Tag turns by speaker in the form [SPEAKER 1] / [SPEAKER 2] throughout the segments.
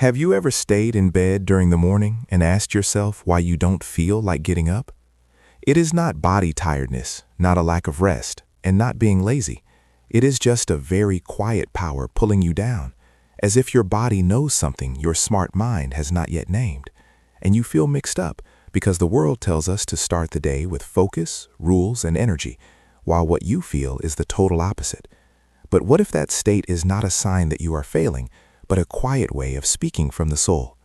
[SPEAKER 1] Have you ever stayed in bed during the morning and asked yourself why you don't feel like getting up? It is not body tiredness, not a lack of rest, and not being lazy. It is just a very quiet power pulling you down, as if your body knows something your smart mind has not yet named. And you feel mixed up because the world tells us to start the day with focus, rules, and energy, while what you feel is the total opposite. But what if that state is not a sign that you are failing, but a quiet way of speaking from the soul?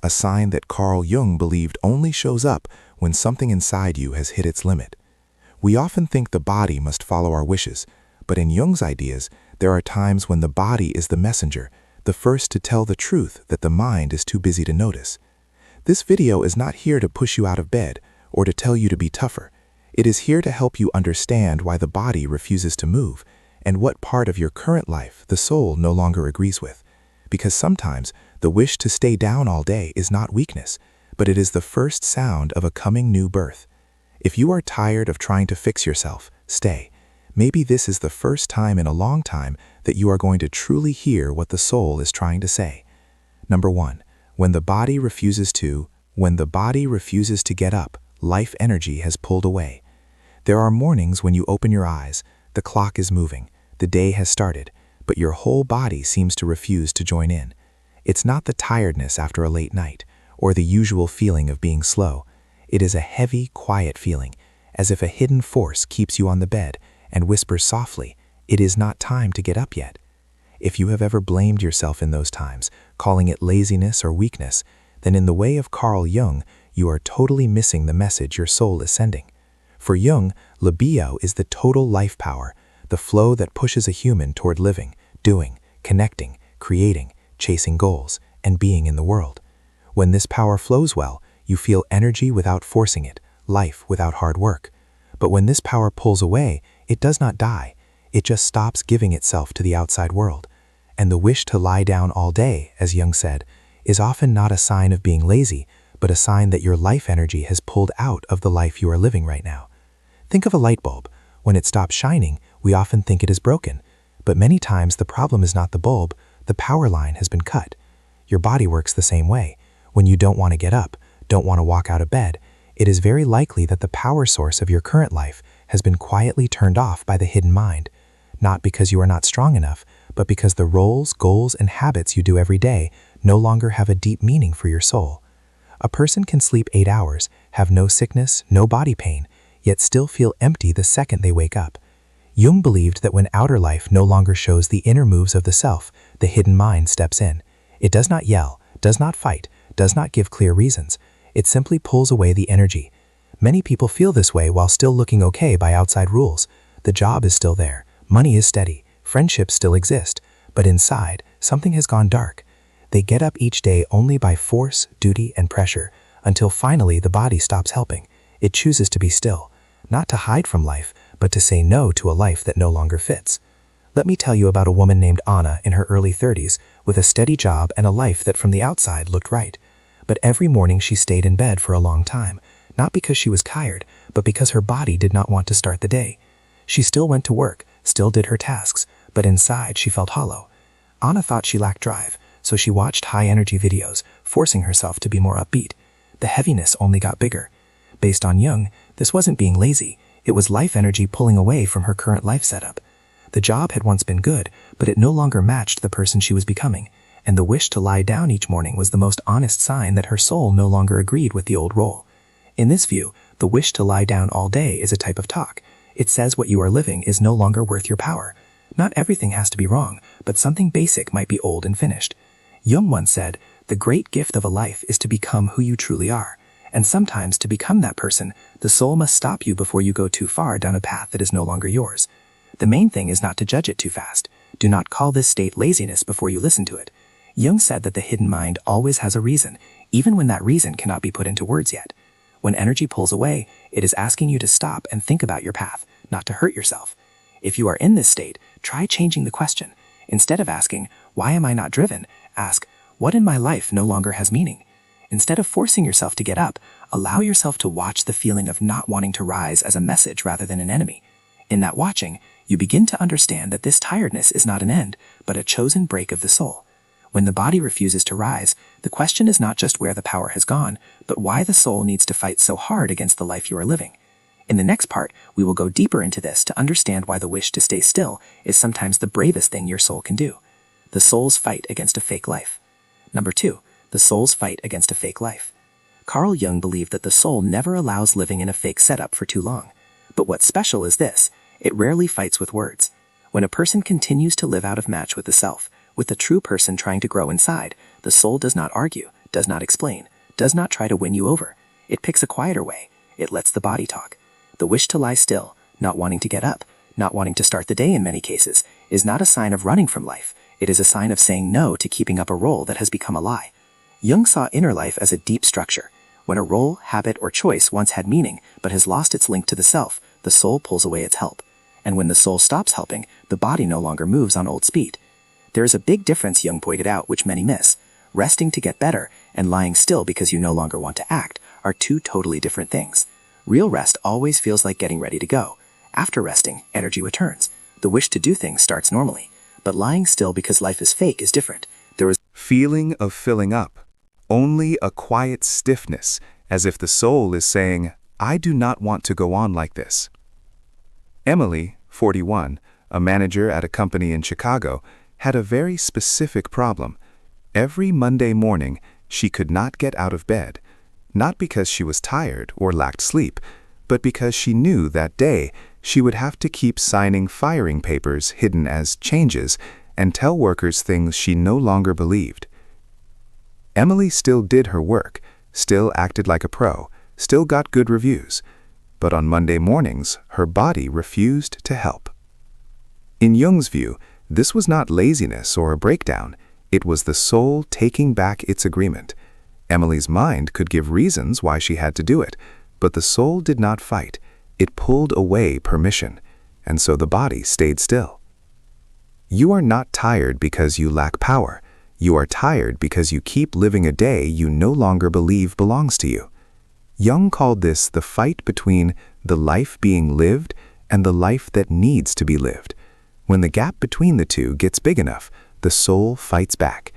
[SPEAKER 1] A sign that Carl Jung believed only shows up when something inside you has hit its limit. We often think the body must follow our wishes, but in Jung's ideas, there are times when the body is the messenger, the first to tell the truth that the mind is too busy to notice. This video is not here to push you out of bed or to tell you to be tougher. It is here to help you understand why the body refuses to move and what part of your current life the soul no longer agrees with. Because sometimes the wish to stay down all day is not weakness, but it is the first sound of a coming new birth. If you are tired of trying to fix yourself, stay. Maybe this is the first time in a long time that you are going to truly hear what the soul is trying to say. Number 1. When the body refuses to get up, life energy has pulled away. There are mornings when you open your eyes, the clock is moving, the day has started, but your whole body seems to refuse to join in. It's not the tiredness after a late night, or the usual feeling of being slow. It is a heavy, quiet feeling, as if a hidden force keeps you on the bed and whispers softly, "It is not time to get up yet." If you have ever blamed yourself in those times, calling it laziness or weakness, then in the way of Carl Jung, you are totally missing the message your soul is sending. For Jung, libido is the total life power, the flow that pushes a human toward living, doing, connecting, creating, chasing goals, and being in the world. When this power flows well, you feel energy without forcing it, life without hard work. But when this power pulls away, it does not die. It just stops giving itself to the outside world. And the wish to lie down all day, as Jung said, is often not a sign of being lazy, but a sign that your life energy has pulled out of the life you are living right now. Think of a light bulb. When it stops shining, we often think it is broken. But many times the problem is not the bulb, the power line has been cut. Your body works the same way. When you don't want to get up, don't want to walk out of bed, it is very likely that the power source of your current life has been quietly turned off by the hidden mind. Not because you are not strong enough, but because the roles, goals, and habits you do every day no longer have a deep meaning for your soul. A person can sleep 8 hours, have no sickness, no body pain, yet still feel empty the second they wake up. Jung believed that when outer life no longer shows the inner moves of the self, the hidden mind steps in. It does not yell, does not fight, does not give clear reasons. It simply pulls away the energy. Many people feel this way while still looking okay by outside rules. The job is still there, money is steady, friendships still exist, but inside, something has gone dark. They get up each day only by force, duty, and pressure, until finally the body stops helping. It chooses to be still, not to hide from life, but to say no to a life that no longer fits. Let me tell you about a woman named Anna in her early 30s, with a steady job and a life that from the outside looked right. But every morning she stayed in bed for a long time, not because she was tired, but because her body did not want to start the day. She still went to work, still did her tasks, but inside she felt hollow. Anna thought she lacked drive, so she watched high-energy videos, forcing herself to be more upbeat. The heaviness only got bigger. Based on Jung, this wasn't being lazy, it was life energy pulling away from her current life setup. The job had once been good, but it no longer matched the person she was becoming, and the wish to lie down each morning was the most honest sign that her soul no longer agreed with the old role. In this view, the wish to lie down all day is a type of talk. It says what you are living is no longer worth your power. Not everything has to be wrong, but something basic might be old and finished. Jung once said, "The great gift of a life is to become who you truly are. And sometimes to become that person, the soul must stop you before you go too far down a path that is no longer yours." The main thing is not to judge it too fast. Do not call this state laziness before you listen to it. Jung said that the hidden mind always has a reason, even when that reason cannot be put into words yet. When energy pulls away, it is asking you to stop and think about your path, not to hurt yourself. If you are in this state, try changing the question. Instead of asking, "Why am I not driven?" ask, "What in my life no longer has meaning?" Instead of forcing yourself to get up, allow yourself to watch the feeling of not wanting to rise as a message rather than an enemy. In that watching, you begin to understand that this tiredness is not an end, but a chosen break of the soul.
[SPEAKER 2] When the body refuses to rise, the question is not just where the power has gone, but why the soul needs to fight so hard against the life you are living. In the next part, we will go deeper into this to understand why the wish to stay still is sometimes the bravest thing your soul can do. The soul's fight against a fake life. Number 2, the soul's fight against a fake life. Carl Jung believed that the soul never allows living in a fake setup for too long. But what's special is this: it rarely fights with words. When a person continues to live out of match with the self, with the true person trying to grow inside, the soul does not argue, does not explain, does not try to win you over. It picks a quieter way. It lets the body talk. The wish to lie still, not wanting to get up, not wanting to start the day in many cases, is not a sign of running from life. It is a sign of saying no to keeping up a role that has become a lie. Jung saw inner life as a deep structure. When a role, habit, or choice once had meaning but has lost its link to the self, the soul pulls away its help. And when the soul stops helping, the body no longer moves on old speed. There is a big difference, Jung pointed out, which many miss. Resting to get better and lying still because you no longer want to act are two totally different things. Real rest always feels like getting ready to go. After resting, energy returns. The wish to do things starts normally. But lying still because life is fake is different. There is
[SPEAKER 1] feeling of filling up, only a quiet stiffness, as if the soul is saying, I do not want to go on like this. Emily, 41, a manager at a company in Chicago, had a very specific problem. Every Monday morning, she could not get out of bed, not because she was tired or lacked sleep, but because she knew that day she would have to keep signing firing papers hidden as changes and tell workers things she no longer believed. Emily still did her work, still acted like a pro, still got good reviews, but on Monday mornings, her body refused to help. In Jung's view, this was not laziness or a breakdown. It was the soul taking back its agreement. Emily's mind could give reasons why she had to do it, but the soul did not fight. It pulled away permission, and so the body stayed still. You are not tired because you lack power. You are tired because you keep living a day you no longer believe belongs to you. Jung called this the fight between the life being lived and the life that needs to be lived. When the gap between the two gets big enough, the soul fights back.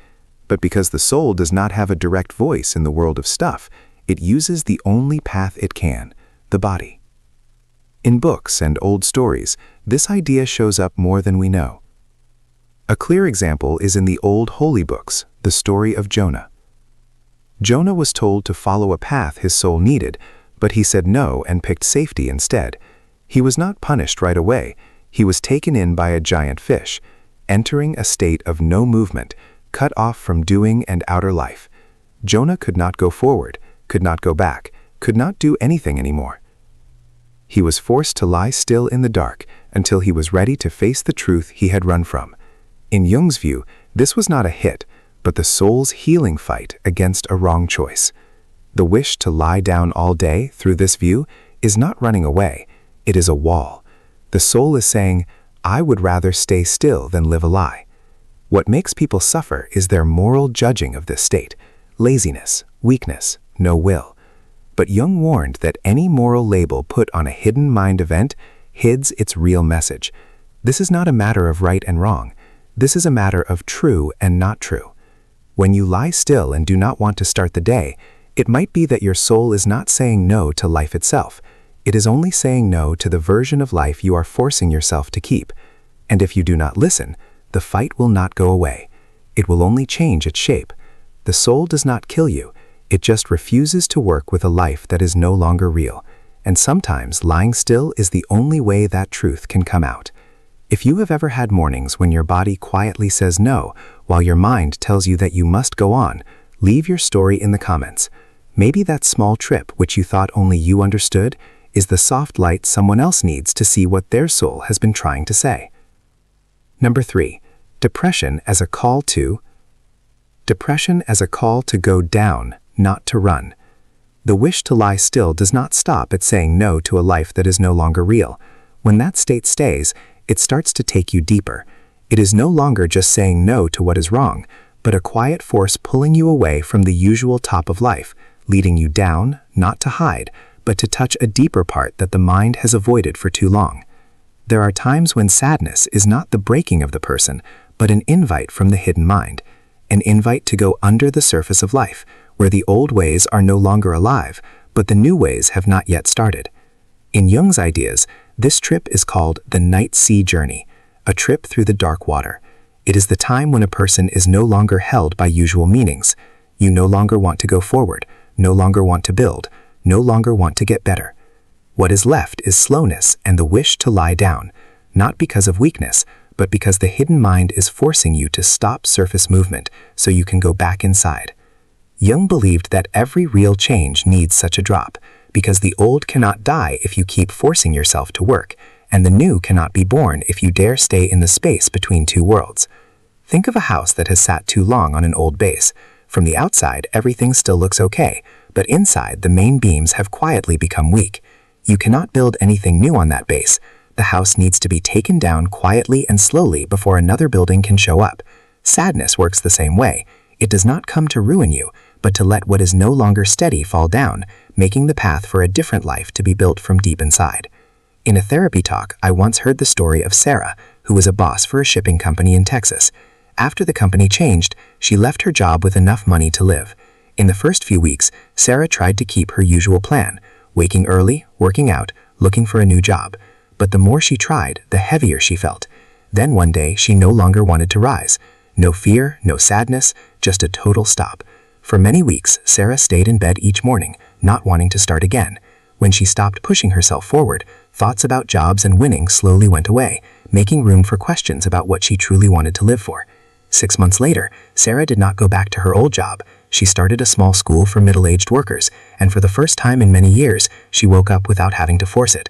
[SPEAKER 1] But because the soul does not have a direct voice in the world of stuff, it uses the only path it can, the body. In books and old stories, this idea shows up more than we know. A clear example is in the old holy books, the story of Jonah. Jonah was told to follow a path his soul needed, but he said no and picked safety instead. He was not punished right away. He was taken in by a giant fish, entering a state of no movement, cut off from doing and outer life. Jonah could not go forward, could not go back, could not do anything anymore. He was forced to lie still in the dark until he was ready to face the truth he had run from. In Jung's view, this was not a hit, but the soul's healing fight against a wrong choice. The wish to lie down all day, through this view, is not running away. It is a wall. The soul is saying, I would rather stay still than live a lie. What makes people suffer is their moral judging of this state, laziness, weakness, no will. But Jung warned that any moral label put on a hidden mind event hides its real message. This is not a matter of right and wrong. This is a matter of true and not true. When you lie still and do not want to start the day, it might be that your soul is not saying no to life itself. It is only saying no to the version of life you are forcing yourself to keep. And if you do not listen, the fight will not go away. It will only change its shape. The soul does not kill you. It just refuses to work with a life that is no longer real. And sometimes lying still is the only way that truth can come out. If you have ever had mornings when your body quietly says no, while your mind tells you that you must go on, leave your story in the comments. Maybe that small trip, which you thought only you understood, is the soft light someone else needs to see what their soul has been trying to say. Number 3, depression as a call to go down, not to run. The wish to lie still does not stop at saying no to a life that is no longer real. When that state stays, it starts to take you deeper. It is no longer just saying no to what is wrong, but a quiet force pulling you away from the usual top of life, leading you down, not to hide, but to touch a deeper part that the mind has avoided for too long. There are times when sadness is not the breaking of the person, but an invite from the hidden mind.
[SPEAKER 2] an invite to go under the surface of life, where the old ways are no longer alive, but the new ways have not yet started. In Jung's ideas, this trip is called the night sea journey, a trip through the dark water. It is the time when a person is no longer held by usual meanings. You no longer want to go forward, no longer want to build, no longer want to get better. What is left is slowness and the wish to lie down, not because of weakness, but because the hidden mind is forcing you to stop surface movement so you can go back inside. Jung believed that every real change needs such a drop, because the old cannot die if you keep forcing yourself to work, and the new cannot be born if you dare stay in the space between two worlds. Think of a house that has sat too long on an old base. From the outside, everything still looks okay, but inside, the main beams have quietly become weak. You cannot build anything new on that base. The house needs to be taken down quietly and slowly before another building can show up. Sadness works the same way. It does not come to ruin you, but to let what is no longer steady fall down, making the path for a different life to be built from deep inside. In a therapy talk, I once heard the story of Sarah, who was a boss for a shipping company in Texas. After the company changed, she left her job with enough money to live. In the first few weeks, Sarah tried to keep her usual plan, waking early, working out, looking for a new job. But the more she tried, the heavier she felt. Then one day, she no longer wanted to rise. No fear, no sadness, just a total stop. For many weeks, Sarah stayed in bed each morning, not wanting to start again. When she stopped pushing herself forward, thoughts about jobs and winning slowly went away, making room for questions about what she truly wanted to live for. 6 months later, Sarah did not go back to her old job. She started a small school for middle-aged workers, and for the first time in many years, she woke up without having to force it.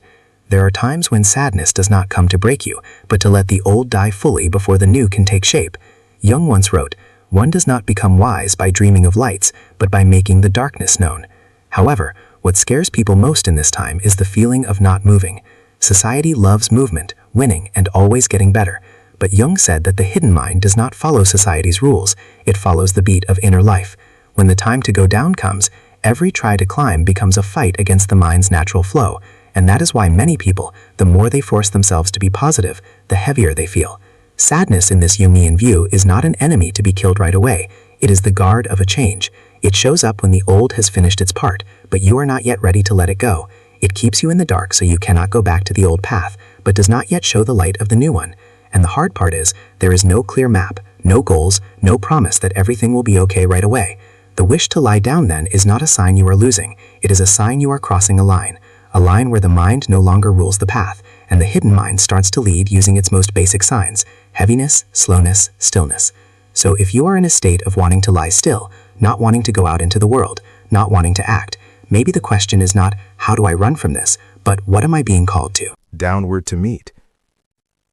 [SPEAKER 2] There are times when sadness does not come to break you, but to let the old die fully before the new can take shape. Jung once wrote, "One does not become wise by dreaming of lights, but by making the darkness known." However, what scares people most in this time is the feeling of not moving. Society loves movement, winning, and always getting better. But Jung said that the hidden mind does not follow society's rules, it follows the beat of inner life. When the time to go down comes, every try to climb becomes a fight against the mind's natural flow, and that is why many people, the more they force themselves to be positive, the heavier they feel. Sadness in this Jungian view is not an enemy to be killed right away, it is the guard of a change. It shows up when the old has finished its part, but you are not yet ready to let it go. It keeps you in the dark so you cannot go back to the old path, but does not yet show the light of the new one. And the hard part is, there is no clear map, no goals, no promise that everything will be okay right away. The wish to lie down then is not a sign you are losing, it is a sign you are crossing a line where the mind no longer rules the path, and the hidden mind starts to lead using its most basic signs: heaviness, slowness, stillness. So if you are in a state of wanting to lie still, not wanting to go out into the world, not wanting to act, maybe the question is not, how do I run from this, but what am I being called to?
[SPEAKER 1] Downward to meet.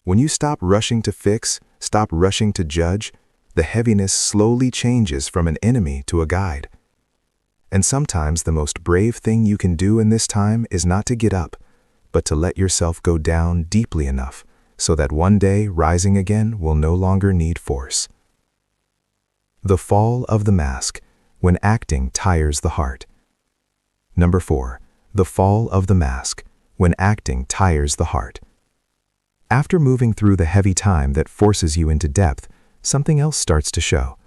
[SPEAKER 1] When you stop rushing to fix, stop rushing to judge, the heaviness slowly changes from an enemy to a guide. And sometimes the most brave thing you can do in this time is not to get up, but to let yourself go down deeply enough so that one day rising again will no longer need force. The fall of the mask, when acting tires the heart. Number 4. The fall of the mask, when acting tires the heart. After moving through the heavy time that forces you into depth, something else starts to show.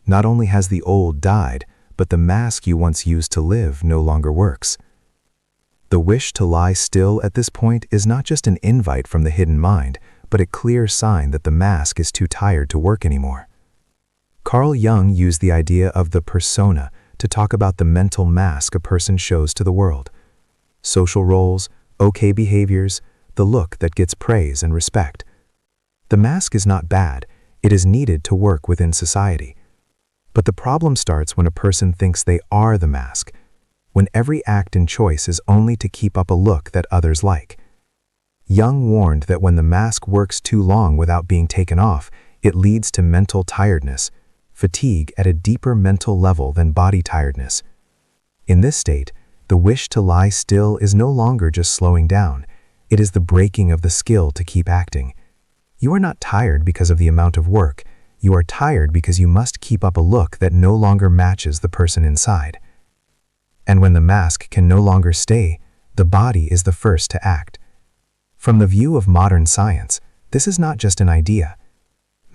[SPEAKER 1] Not only has the old died, but the mask you once used to live no longer works. The wish to lie still at this point is not just an invite from the hidden mind, but a clear sign that the mask is too tired to work anymore. Carl Jung used the idea of the persona to talk about the mental mask a person shows to the world. Social roles, okay behaviors, the look that gets praise and respect. The mask is not bad, it is needed to work within society. But the problem starts when a person thinks they are the mask, when every act and choice is only to keep up a look that others like. Jung warned that when the mask works too long without being taken off, it leads to mental tiredness, fatigue at a deeper mental level than body tiredness. In this state, the wish to lie still is no longer just slowing down, it is the breaking of the skill to keep acting. You are not tired because of the amount of work, you are tired because you must keep up a look that no longer matches the person inside. And when the mask can no longer stay, the body is the first to act. From the view of modern science, this is not just an idea.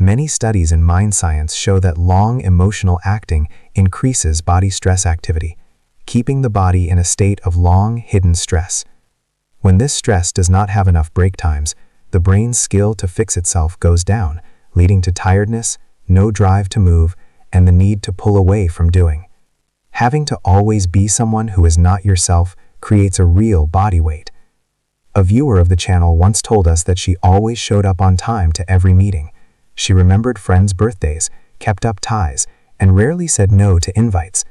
[SPEAKER 3] Many studies in mind science show that long emotional acting increases body stress activity, keeping the body in a state of long, hidden stress. When this stress does not have enough break times, the brain's skill to fix itself goes down, leading to tiredness, no drive to move, and the need to pull away from doing. Having to always be someone who is not yourself creates a real body weight. A viewer of the channel once told us that she always showed up on time to every meeting. She remembered friends' birthdays, kept up ties, and rarely said no to invites.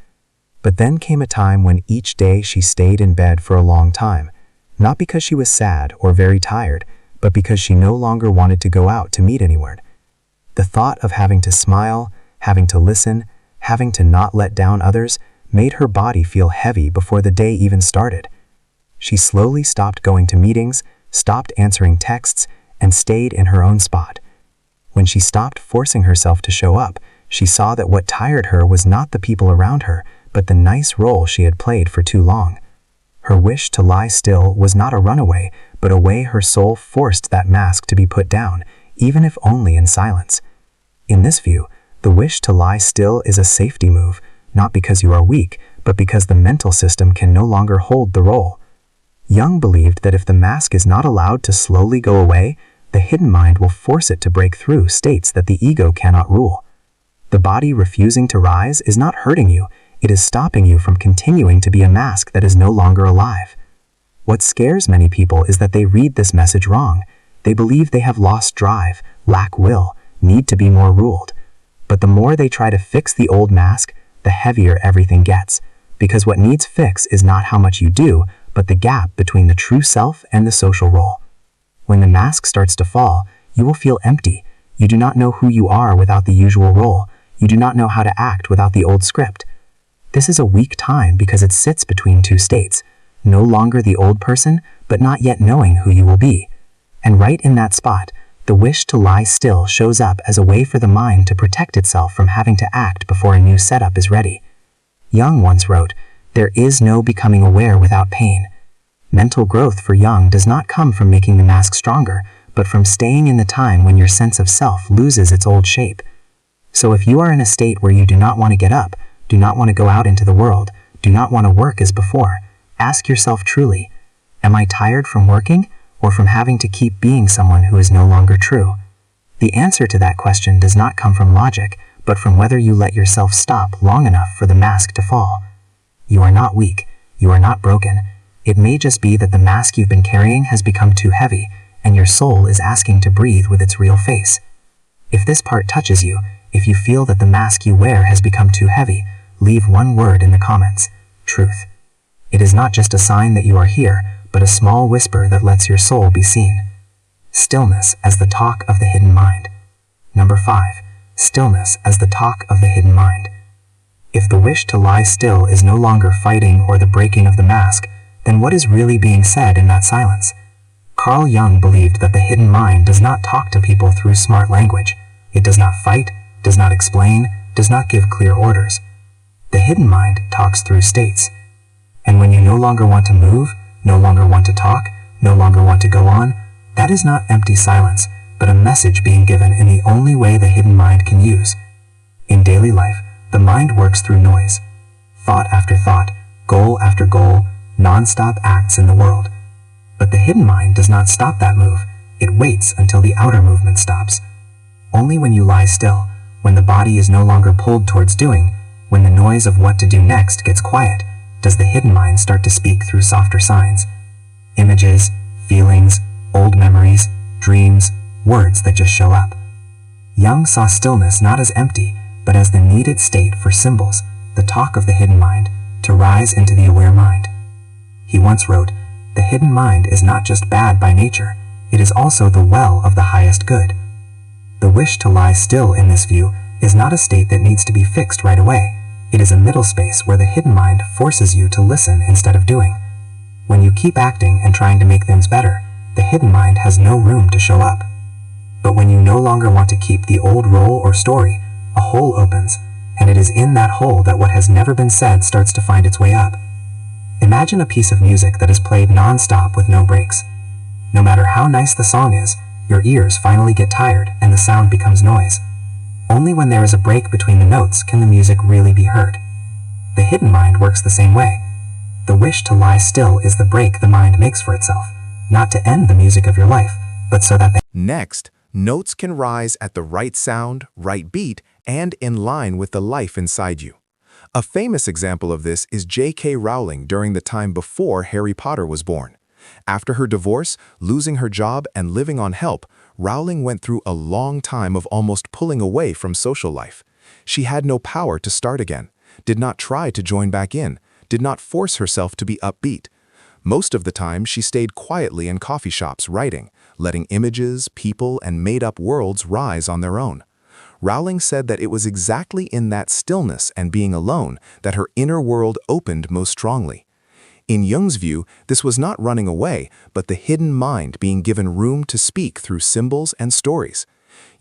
[SPEAKER 3] But then came a time when each day she stayed in bed for a long time, not because she was sad or very tired, but because she no longer wanted to go out to meet anyone. The thought of having to smile, having to listen, having to not let down others, made her body feel heavy before the day even started. She slowly stopped going to meetings, stopped answering texts, and stayed in her own spot. When she stopped forcing herself to show up, she saw that what tired her was not the people around her, but the nice role she had played for too long. Her wish to lie still was not a runaway, but a way her soul forced that mask to be put down, even if only in silence. In this view, the wish to lie still is a safety move, not because you are weak, but because the mental system can no longer hold the role. Jung believed that if the mask is not allowed to slowly go away, the hidden mind will force it to break through states that the ego cannot rule. The body refusing to rise is not hurting you, it is stopping you from continuing to be a mask that is no longer alive. What scares many people is that they read this message wrong. They believe they have lost drive, lack will, need to be more ruled. But the more they try to fix the old mask, the heavier everything gets, because what needs fix is not how much you do, but the gap between the true self and the social role. When the mask starts to fall, you will feel empty. You do not know who you are without the usual role. You do not know how to act without the old script. This is a weak time because it sits between two states, no longer the old person, but not yet knowing who you will be. And right in that spot, the wish to lie still shows up as a way for the mind to protect itself from having to act before a new setup is ready. Jung once wrote, "There is no becoming aware without pain." Mental growth for Jung does not come from making the mask stronger, but from staying in the time when your sense of self loses its old shape. So if you are in a state where you do not want to get up, do not want to go out into the world, do not want to work as before, ask yourself truly, am I tired from working, or from having to keep being someone who is no longer true? The answer to that question does not come from logic, but from whether you let yourself stop long enough for the mask to fall. You are not weak, you are not broken. It may just be that the mask you've been carrying has become too heavy, and your soul is asking to breathe with its real face. If this part touches you, if you feel that the mask you wear has become too heavy, leave one word in the comments: truth. It is not just a sign that you are here, but a small whisper that lets your soul be seen. Stillness as the talk of the hidden mind. Number 5. Stillness as the talk of the hidden mind. If the wish to lie still is no longer fighting or the breaking of the mask, then what is really being said in that silence? Carl Jung believed that the hidden mind does not talk to people through smart language. It does not fight, does not explain, does not give clear orders. The hidden mind talks through states. And when you no longer want to move, no longer want to talk, no longer want to go on, that is not empty silence, but a message being given in the only way the hidden mind can use. In daily life, the mind works through noise. Thought after thought, goal after goal, non-stop acts in the world. But the hidden mind does not stop that move. It waits until the outer movement stops. Only when you lie still, when the body is no longer pulled towards doing, when the noise of what to do next gets quiet, does the hidden mind start to speak through softer signs. Images, feelings, old memories, dreams, words that just show up. Jung saw stillness not as empty, but as the needed state for symbols, the talk of the hidden mind, to rise into the aware mind. He once wrote, "The hidden mind is not just bad by nature, it is also the well of the highest good." The wish to lie still in this view is not a state that needs to be fixed right away. It is a middle space where the hidden mind forces you to listen instead of doing. When you keep acting and trying to make things better, the hidden mind has no room to show up. But when you no longer want to keep the old role or story, a hole opens, and it is in that hole that what has never been said starts to find its way up. Imagine a piece of music that is played non-stop with no breaks. No matter how nice the song is, your ears finally get tired and the sound becomes noise. Only when there is a break between the notes can the music really be heard. The hidden mind works the same way. The wish to lie still is the break the mind makes for itself, not to end the music of your life, but so that
[SPEAKER 1] Next, notes can rise at the right sound, right beat, and in line with the life inside you. A famous example of this is J.K. Rowling during the time before Harry Potter was born. After her divorce, losing her job, and living on help, Rowling went through a long time of almost pulling away from social life. She had no power to start again, did not try to join back in, did not force herself to be upbeat. Most of the time, she stayed quietly in coffee shops writing, letting images, people, and made-up worlds rise on their own. Rowling said that it was exactly in that stillness and being alone that her inner world opened most strongly. In Jung's view, this was not running away, but the hidden mind being given room to speak through symbols and stories.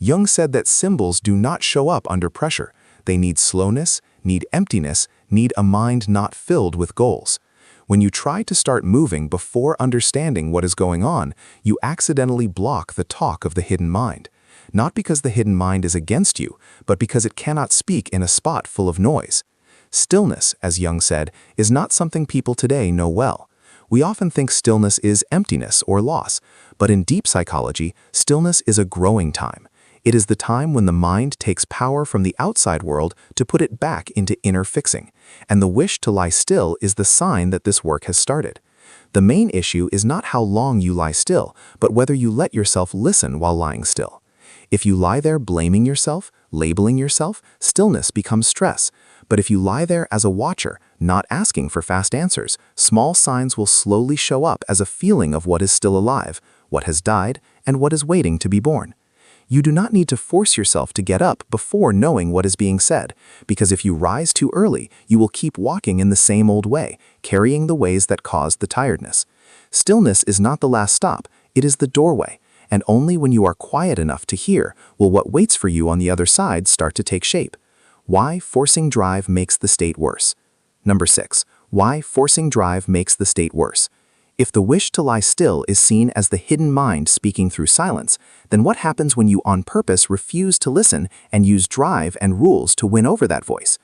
[SPEAKER 1] Jung said that symbols do not show up under pressure. They need slowness, need emptiness, need a mind not filled with goals. When you try to start moving before understanding what is going on, you accidentally block the talk of the hidden mind. Not because the hidden mind is against you, but because it cannot speak in a spot full of noise. Stillness, as Jung said, is not something people today know well. We often think stillness is emptiness or loss, but in deep psychology, stillness is a growing time. It is the time when the mind takes power from the outside world to put it back into inner fixing, and the wish to lie still is the sign that this work has started. The main issue is not how long you lie still, but whether you let yourself listen while lying still. If you lie there blaming yourself, labeling yourself, stillness becomes stress. But if you lie there as a watcher, not asking for fast answers, small signs will slowly show up as a feeling of what is still alive, what has died, and what is waiting to be born. You do not need to force yourself to get up before knowing what is being said, because if you rise too early, you will keep walking in the same old way, carrying the ways that caused the tiredness. Stillness is not the last stop, it is the doorway, and only when you are quiet enough to hear will what waits for you on the other side start to take shape. Why forcing drive makes the state worse. Number 6. Why forcing drive makes the state worse. If the wish to lie still is seen as the hidden mind speaking through silence, then what happens when you on purpose refuse to listen and use drive and rules to win over that voice?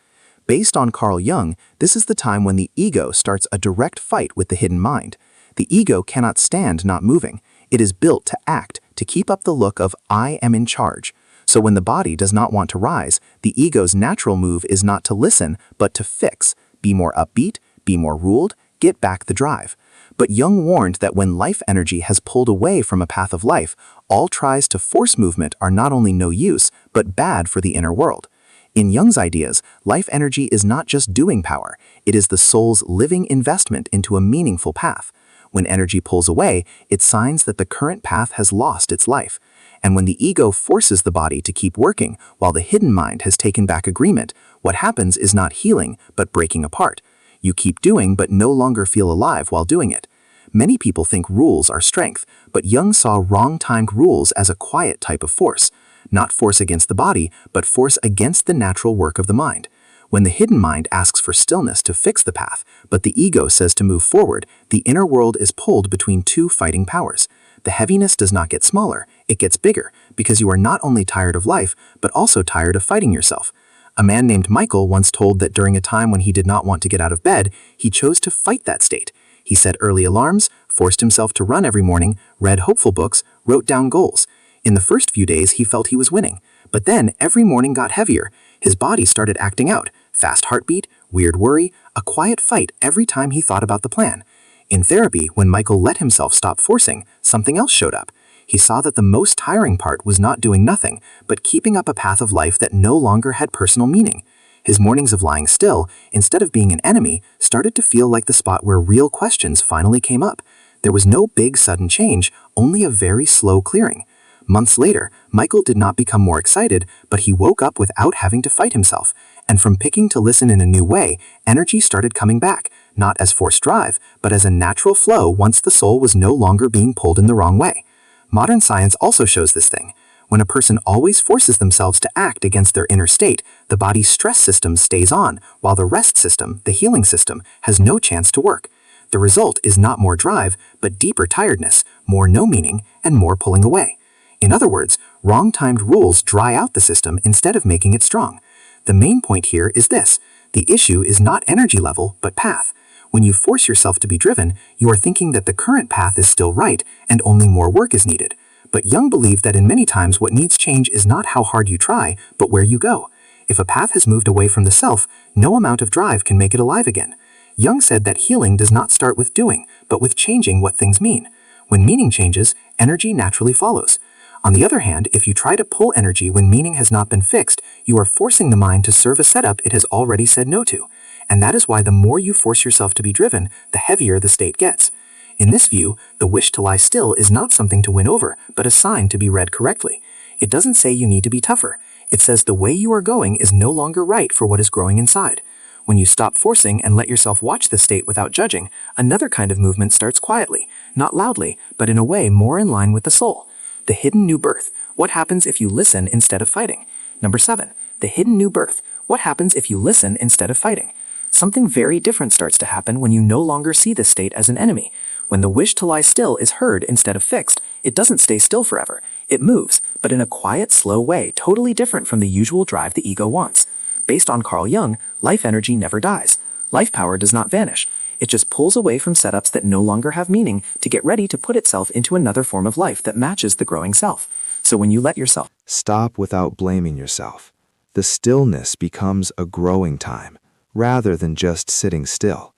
[SPEAKER 1] Based on Carl Jung, this is the time when the ego starts a direct fight with the hidden mind. The ego cannot stand not moving. It is built to act, to keep up the look of I am in charge. So when the body does not want to rise, the ego's natural move is not to listen, but to fix, be more upbeat, be more ruled, get back the drive. But Jung warned that when life energy has pulled away from a path of life, all tries to force movement are not only no use, but bad for the inner world. In Jung's ideas, life energy is not just doing power, it is the soul's living investment into a meaningful path. When energy pulls away, it signs that the current path has lost its life. And when the ego forces the body to keep working while the hidden mind has taken back agreement, what happens is not healing, but breaking apart. You keep doing but no longer feel alive while doing it. Many people think rules are strength, but Jung saw wrong-timed rules as a quiet type of force. Not force against the body, but force against the natural work of the mind. When the hidden mind asks for stillness to fix the path, but the ego says to move forward, the inner world is pulled between two fighting powers. The heaviness does not get smaller, it gets bigger, because you are not only tired of life, but also tired of fighting yourself. A man named Michael once told that during a time when he did not want to get out of bed, he chose to fight that state. He set early alarms, forced himself to run every morning, read hopeful books, wrote down goals. In the first few days, he felt he was winning. But then, every morning got heavier. His body started acting out. Fast heartbeat, weird worry, a quiet fight every time he thought about the plan. In therapy, when Michael let himself stop forcing, something else showed up. He saw that the most tiring part was not doing nothing, but keeping up a path of life that no longer had personal meaning. His mornings of lying still, instead of being an enemy, started to feel like the spot where real questions finally came up. There was no big sudden change, only a very slow clearing. Months later, Michael did not become more excited, but he woke up without having to fight himself. And from picking to listen in a new way, energy started coming back, not as forced drive, but as a natural flow once the soul was no longer being pulled in the wrong way. Modern science also shows this thing. When a person always forces themselves to act against their inner state, the body's stress system stays on, while the rest system, the healing system, has no chance to work. The result is not more drive, but deeper tiredness, more no meaning, and more pulling away.
[SPEAKER 3] In other words, wrong-timed rules dry out the system instead of making it strong. The main point here is this: the issue is not energy level, but path. When you force yourself to be driven, you are thinking that the current path is still right and only more work is needed. But Jung believed that in many times what needs change is not how hard you try, but where you go. If a path has moved away from the self, no amount of drive can make it alive again. Jung said that healing does not start with doing, but with changing what things mean. When meaning changes, energy naturally follows. On the other hand, if you try to pull energy when meaning has not been fixed, you are forcing the mind to serve a setup it has already said no to. And that is why the more you force yourself to be driven, the heavier the state gets. In this view, the wish to lie still is not something to win over, but a sign to be read correctly. It doesn't say you need to be tougher. It says the way you are going is no longer right for what is growing inside. When you stop forcing and let yourself watch the state without judging, another kind of movement starts quietly, not loudly, but in a way more in line with the soul. The hidden new birth. What happens if you listen instead of fighting? Number 7. The hidden new birth. What happens if you listen instead of fighting? Something very different starts to happen when you no longer see the state as an enemy. When the wish to lie still is heard instead of fixed, it doesn't stay still forever. It moves, but in a quiet, slow way, totally different from the usual drive the ego wants. Based on Carl Jung, life energy never dies. Life power does not vanish. It just pulls away from setups that no longer have meaning to get ready to put itself into another form of life that matches the growing self. So when you let yourself
[SPEAKER 1] stop without blaming yourself, the stillness becomes a growing time, rather than just sitting still.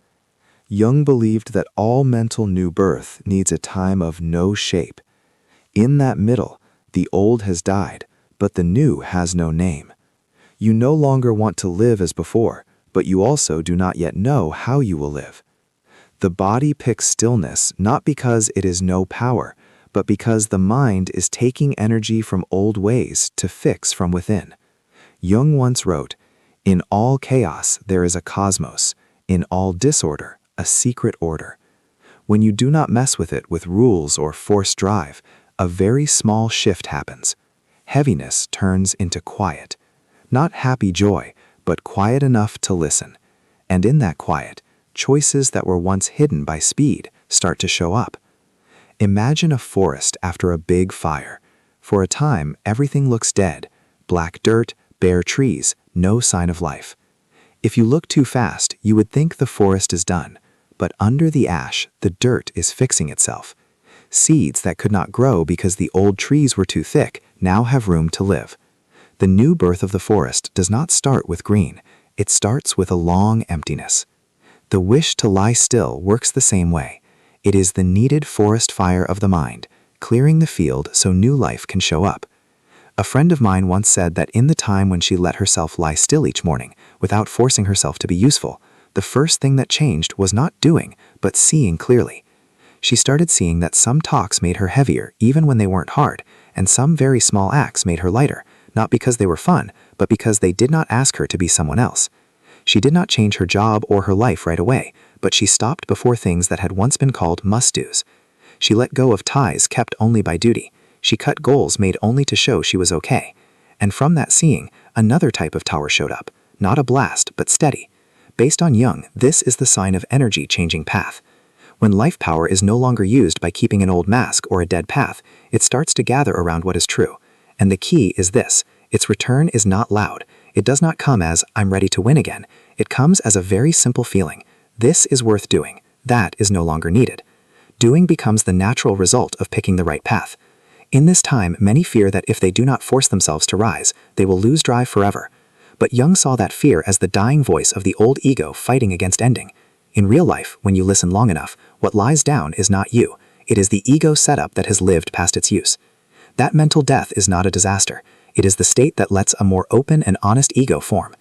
[SPEAKER 1] Jung believed that all mental new birth needs a time of no shape. In that middle, the old has died, but the new has no name. You no longer want to live as before, but you also do not yet know how you will live. The body picks stillness not because it is no power, but because the mind is taking energy from old ways to fix from within. Jung once wrote, "In all chaos there is a cosmos, in all disorder a secret order." When you do not mess with it with rules or forced drive, a very small shift happens. Heaviness turns into quiet. Not happy joy, but quiet enough to listen. And in that quiet, choices that were once hidden by speed start to show up. Imagine a forest after a big fire. For a time, everything looks dead. Black dirt, bare trees, no sign of life. If you look too fast, you would think the forest is done. But under the ash, the dirt is fixing itself. Seeds that could not grow because the old trees were too thick now have room to live. The new birth of the forest does not start with green. It starts with a long emptiness. The wish to lie still works the same way. It is the needed forest fire of the mind, clearing the field so new life can show up. A friend of mine once said that in the time when she let herself lie still each morning, without forcing herself to be useful, the first thing that changed was not doing, but seeing clearly. She started seeing that some talks made her heavier even when they weren't hard, and some very small acts made her lighter, not because they were fun, but because they did not ask her to be someone else. She did not change her job or her life right away, but she stopped before things that had once been called must-dos. She let go of ties kept only by duty. She cut goals made only to show she was okay. And from that seeing, another type of tower showed up, not a blast, but steady. Based on Jung, this is the sign of energy changing path. When life power is no longer used by keeping an old mask or a dead path, it starts to gather around what is true. And the key is this: its return is not loud. It does not come as, "I'm ready to win again." It comes as a very simple feeling. This is worth doing. That is no longer needed. Doing becomes the natural result of picking the right path. In this time, many fear that if they do not force themselves to rise, they will lose drive forever. But Jung saw that fear as the dying voice of the old ego fighting against ending. In real life, when you listen long enough, what lies down is not you. It is the ego setup that has lived past its use. That mental death is not a disaster. It is the state that lets a more open and honest ego form.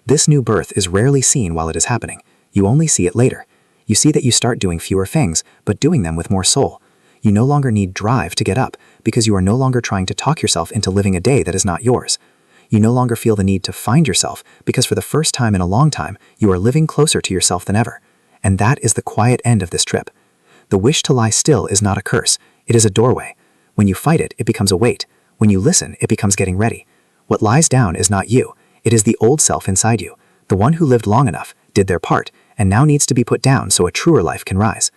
[SPEAKER 1] This new birth is rarely seen while it is happening. You only see it later. You see that you start doing fewer things, but doing them with more soul. You no longer need drive to get up, because you are no longer trying to talk yourself into living a day that is not yours. You no longer feel the need to find yourself, because for the first time in a long time, you are living closer to yourself than ever. And that is the quiet end of this trip. The wish to lie still is not a curse. It is a doorway. When you fight it, it becomes a weight. When you listen, it becomes getting ready. What lies down is not you. It is the old self inside you, the one who lived long enough, did their part, and now needs to be put down so a truer life can rise.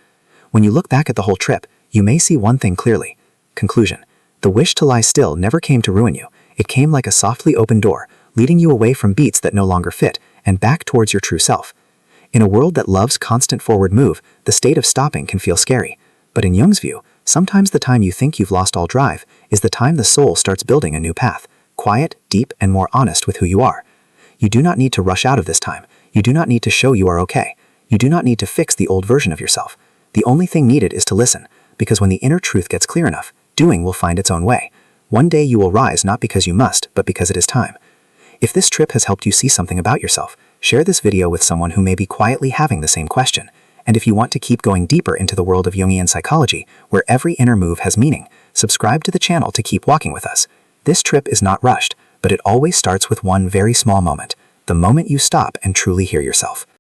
[SPEAKER 1] When you look back at the whole trip, you may see one thing clearly. Conclusion:
[SPEAKER 3] The wish to lie still never came to ruin you. It came like a softly opened door, leading you away from beats that no longer fit and back towards your true self. In a world that loves constant forward move, the state of stopping can feel scary. But in Jung's view, sometimes the time you think you've lost all drive is the time the soul starts building a new path, quiet, deep, and more honest with who you are. You do not need to rush out of this time. You do not need to show you are okay. You do not need to fix the old version of yourself. The only thing needed is to listen, because when the inner truth gets clear enough, doing will find its own way. One day you will rise not because you must, but because it is time. If this trip has helped you see something about yourself, share this video with someone who may be quietly having the same question. And if you want to keep going deeper into the world of Jungian psychology, where every inner move has meaning, subscribe to the channel to keep walking with us. This trip is not rushed, but it always starts with one very small moment, the moment you stop and truly hear yourself.